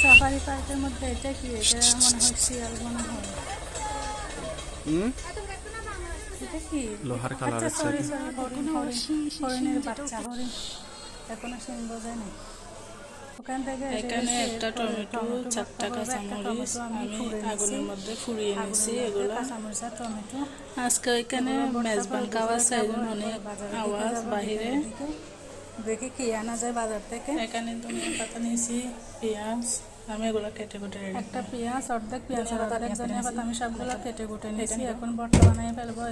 Safari পার্কের মধ্যে এটা কি? এটা মনে হয় শিয়াল মনে হয়। এটা কি? লোহার আচ্ছা কালারের সরি সাইডে সরি, হরিণ হরিণ, হরিণের বাচ্চা হরিণ। এখনো সিং বোঝায় নাই। ওখান থেকে এসে এখানে গেছি, একটা এরপরে টমেটো, টমেটো ভর্তা 4টা করবে। একটা কাঁচামরিচ টমেটো আমি আমি ফুঁড়ে নিছি, আগুনের মধ্যে ফুরিয়ে নিছি। আগুনের মধ্যে এগুলা কাঁচামরিচ আর টমেটো আজকে ওইখানে এগুলো ভর্তা করে মেজবান খাওয়া দুপুরে খাবো। চাইজন এরপরে অনেক বাজারের দিকে আওয়াজ যাবো, বাহিরে। বিকেলের দিকে দেখি কি আনা যায় বাজার থেকে। এখানে ধনিয়া পাতা নিয়েছি, পেঁয়াজ, আমি এগুলো কেটে কেটে রেডি একটা করি। পেঁয়াজ, অর্ধেক পেঁয়াজ আর অর্ধেক ধনিয়া পাতা আমি সবগুলো কেটে কুটে নিয়েছি। নিবো। এখন ভর্তা বানিয়ে ফেলবো।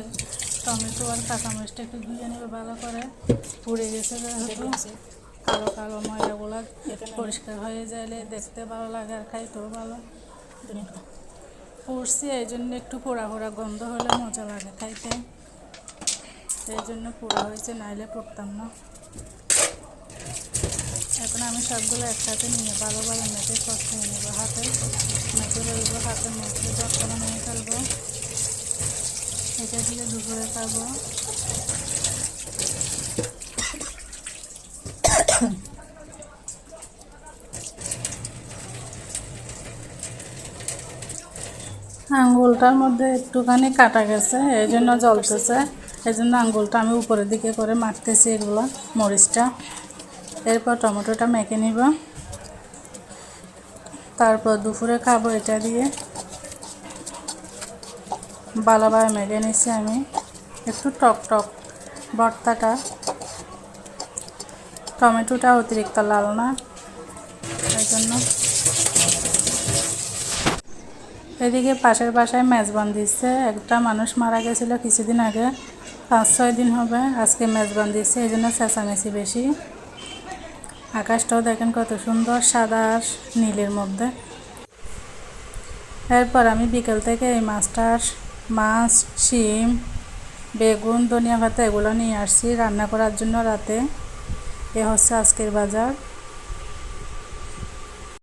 টমেটো আর কাঁচামরিচটা একটু ধুয়ে নেবে ভালো করে। পুড়ে গেছে যেহেতু, কালো কালো ময়লাগুলো পরিষ্কার হয়ে যাইলে দেখতে ভালো লাগে আর খাইতেও ভালো। পুড়ছি এই জন্য একটু পোড়া পোড়া গন্ধ হলে মজা লাগে খাইতে, এই জন্য পোড়া হয়েছে, নাইলে পড়তাম না। এখন আমি সবগুলো একসাথে নিয়ে ভালো ভালো মেখে কষিয়ে নেবো, হাতে মেখে ফেলবো, হাতের মধ্যে ভর্তা বানিয়ে ফেলবো। এটা দিয়ে দুপুরে খাবো। আঙ্গুলটার মধ্যে একটুখানি কাটা গেছে, এই জন্য জ্বলতেছে। এই জন্য আঙ্গুলটা আমি উপরের দিকে করে মাখতেছি এগুলো মরিচটা। এরপর টমেটোটা মেখে নিব, তারপর দুপুরে খাবো এটা দিয়ে। ভালোভাবে মেখে নিচ্ছি আমি, একটু টক টক ভর্তাটা। টমেটোটা অতিরিক্ত লাল না, এই জন্য। এদিকে পাশের বাসায় মেজবান দিচ্ছে, একটা মানুষ মারা গেছিল কিছুদিন আগে, 5-6 দিন হবে। আজকে মেজবান দিচ্ছে, এই জন্য চেঁচামেচি বেশি। আকাশটাও দেখেন কত সুন্দর, সাদা আর নীলের মধ্যে। এরপর আমি বিকেল থেকে এই মাছ, শিম, বেগুন, ধনিয়া পাতা এগুলো নিয়ে আসছি রান্না করার জন্য রাতে। এ হচ্ছে আজকের বাজার।